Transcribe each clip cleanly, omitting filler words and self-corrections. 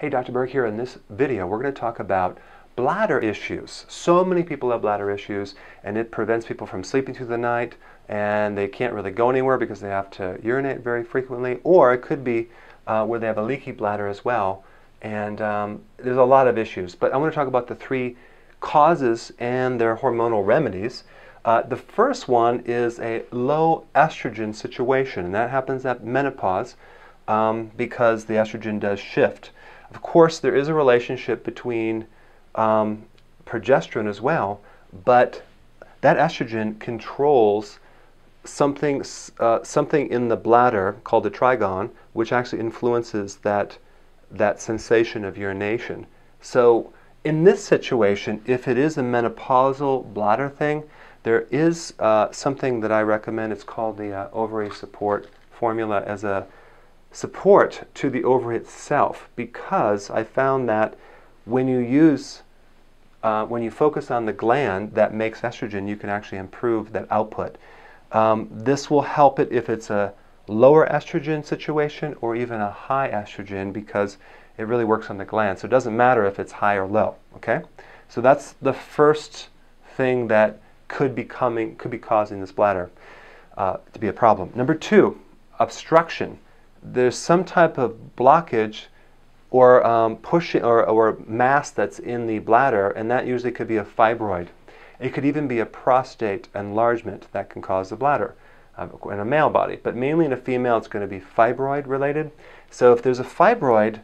Hey, Dr. Berg here. In this video, we're going to talk about bladder issues. So many people have bladder issues, and it prevents people from sleeping through the night, and they can't really go anywhere because they have to urinate very frequently, or it could be where they have a leaky bladder as well. And there's a lot of issues, but I want to talk about the three causes and their hormonal remedies. The first one is a low estrogen situation, and that happens at menopause because the estrogen does shift. Of course, there is a relationship between progesterone as well, but that estrogen controls something in the bladder called the trigon, which actually influences that sensation of urination. So in this situation, if it is a menopausal bladder thing, there is something that I recommend. It's called the ovary support formula as a support to the ovary itself, because I found that when you focus on the gland that makes estrogen, you can actually improve that output. This will help it if it's a lower estrogen situation or even a high estrogen, because it really works on the gland. So it doesn't matter if it's high or low. Okay, so that's the first thing that could be causing this bladder to be a problem. Number two, obstruction. There's some type of blockage or pushing or mass that's in the bladder, and that usually could be a fibroid. It could even be a prostate enlargement that can cause the bladder in a male body, but mainly in a female it's going to be fibroid related. So if there's a fibroid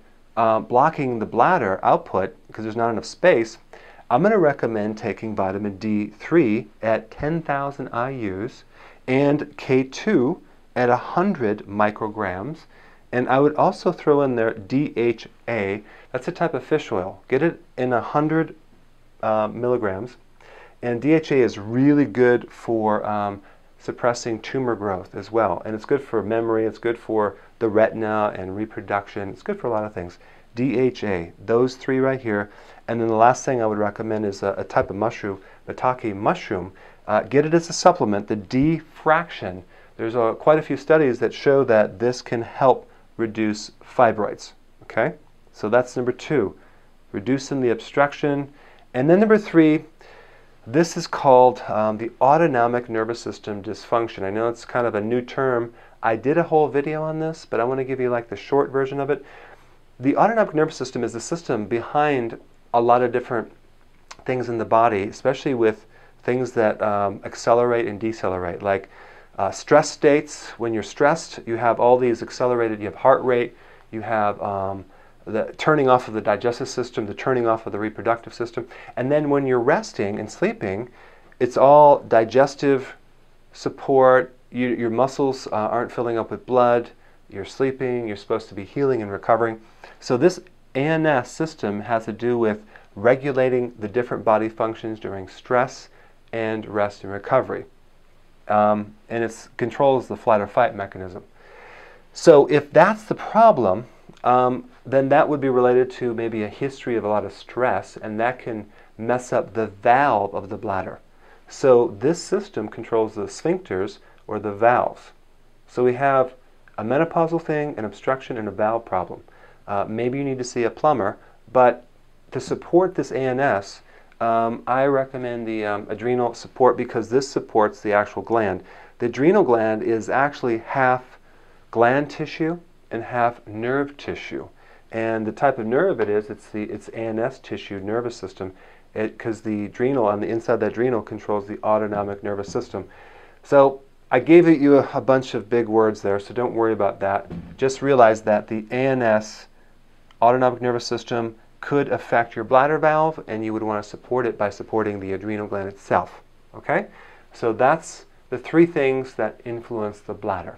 blocking the bladder output because there's not enough space, I'm going to recommend taking vitamin D3 at 10,000 IUs and K2 at 100 micrograms. And I would also throw in there DHA. That's a type of fish oil. Get it in 100 milligrams. And DHA is really good for suppressing tumor growth as well. And it's good for memory, it's good for the retina and reproduction. It's good for a lot of things. DHA, those three right here. And then the last thing I would recommend is a type of mushroom, Maitake mushroom. Get it as a supplement, the D fraction. There's quite a few studies that show that this can help reduce fibroids. Okay, so that's number two, reducing the obstruction. And then number three, this is called the autonomic nervous system dysfunction. I know it's kind of a new term. I did a whole video on this, but I want to give you like the short version of it. The autonomic nervous system is the system behind a lot of different things in the body, especially with things that accelerate and decelerate, like stress states. When you're stressed, you have all these accelerated, you have heart rate, you have the turning off of the digestive system, the turning off of the reproductive system. And then when you're resting and sleeping, it's all digestive support. Your muscles aren't filling up with blood. You're sleeping. You're supposed to be healing and recovering. So this ANS system has to do with regulating the different body functions during stress and rest and recovery. And it controls the flight or fight mechanism. So if that's the problem, then that would be related to maybe a history of a lot of stress, and that can mess up the valve of the bladder. So this system controls the sphincters or the valves. So we have a menopausal thing, an obstruction, and a valve problem. Maybe you need to see a plumber, but to support this ANS, I recommend the adrenal support, because this supports the actual gland. The adrenal gland is actually half gland tissue and half nerve tissue. And the type of nerve it is, it's ANS tissue nervous system, because the adrenal, on the inside of the adrenal, controls the autonomic nervous system. So I gave you a bunch of big words there, so don't worry about that. Just realize that the ANS, autonomic nervous system, could affect your bladder valve, and you would want to support it by supporting the adrenal gland itself. Okay? So that's the three things that influence the bladder.